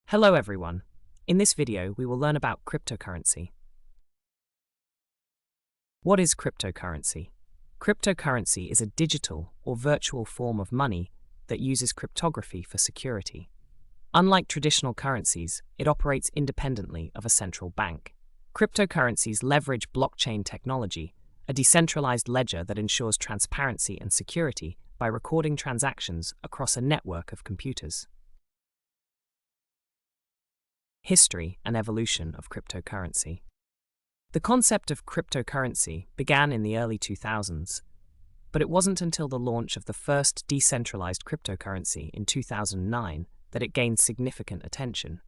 Hello everyone. In this video, we will learn about cryptocurrency. What is cryptocurrency? Cryptocurrency is a digital or virtual form of money that uses cryptography for security. Unlike traditional currencies, it operates independently of a central bank. Cryptocurrencies leverage blockchain technology, a decentralized ledger that ensures transparency and security by recording transactions across a network of computers. History and evolution of cryptocurrency. The concept of cryptocurrency began in the early 2000s, but it wasn't until the launch of the first decentralized cryptocurrency in 2009 that it gained significant attention.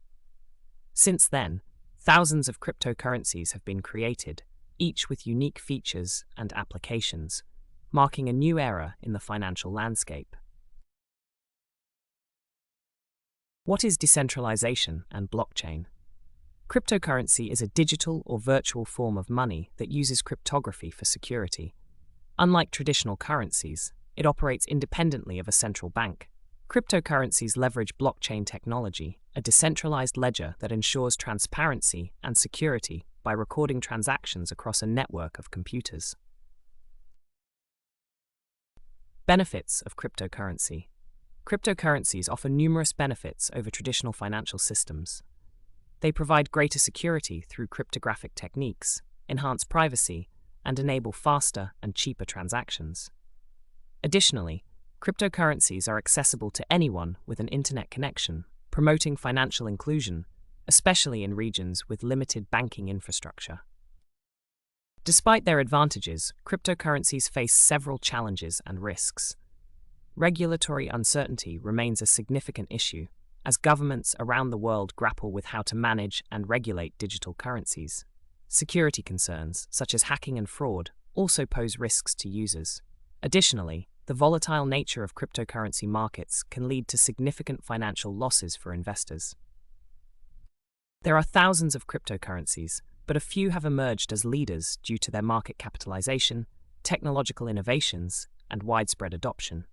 Since then, thousands of cryptocurrencies have been created, each with unique features and applications, marking a new era in the financial landscape. What is decentralization and blockchain? Cryptocurrency is a digital or virtual form of money that uses cryptography for security. Unlike traditional currencies, it operates independently of a central bank. Cryptocurrencies leverage blockchain technology, a decentralized ledger that ensures transparency and security by recording transactions across a network of computers. Benefits of cryptocurrency. Cryptocurrencies offer numerous benefits over traditional financial systems. They provide greater security through cryptographic techniques, enhance privacy, and enable faster and cheaper transactions. Additionally, cryptocurrencies are accessible to anyone with an internet connection, promoting financial inclusion, especially in regions with limited banking infrastructure. Despite their advantages, cryptocurrencies face several challenges and risks. Regulatory uncertainty remains a significant issue, as governments around the world grapple with how to manage and regulate digital currencies. Security concerns, such as hacking and fraud, also pose risks to users. Additionally, the volatile nature of cryptocurrency markets can lead to significant financial losses for investors. There are thousands of cryptocurrencies, but a few have emerged as leaders due to their market capitalization, technological innovations, and widespread adoption.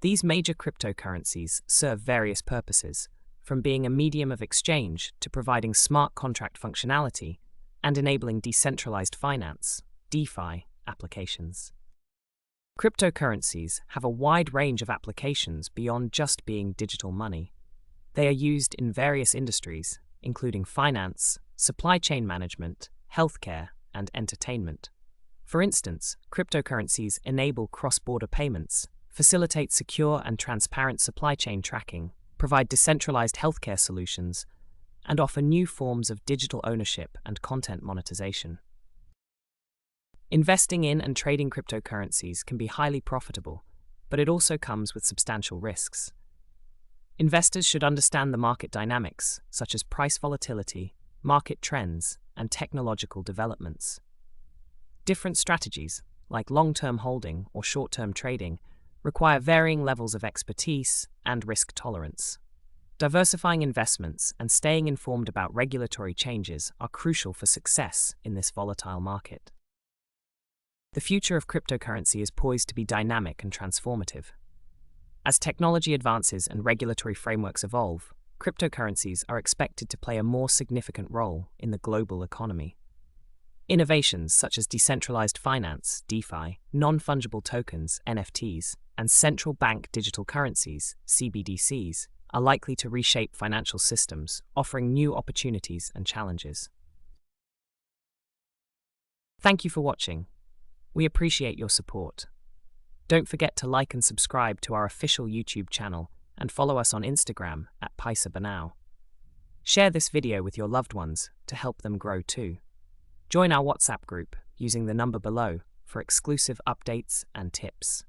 These major cryptocurrencies serve various purposes, from being a medium of exchange to providing smart contract functionality and enabling decentralized finance, DeFi, applications. Cryptocurrencies have a wide range of applications beyond just being digital money. They are used in various industries, including finance, supply chain management, healthcare, and entertainment. For instance, cryptocurrencies enable cross-border payments, facilitate secure and transparent supply chain tracking, provide decentralized healthcare solutions, and offer new forms of digital ownership and content monetization. Investing in and trading cryptocurrencies can be highly profitable, but it also comes with substantial risks. Investors should understand the market dynamics, such as price volatility, market trends, and technological developments. Different strategies, like long-term holding or short-term trading, require varying levels of expertise and risk tolerance. Diversifying investments and staying informed about regulatory changes are crucial for success in this volatile market. The future of cryptocurrency is poised to be dynamic and transformative. As technology advances and regulatory frameworks evolve, cryptocurrencies are expected to play a more significant role in the global economy. Innovations such as decentralized finance, DeFi, non-fungible tokens, NFTs, and central bank digital currencies, CBDCs, are likely to reshape financial systems, offering new opportunities and challenges. Thank you for watching. We appreciate your support. Don't forget to like and subscribe to our official YouTube channel and follow us on Instagram at PaisaBanao. Share this video with your loved ones to help them grow too. Join our WhatsApp group using the number below for exclusive updates and tips.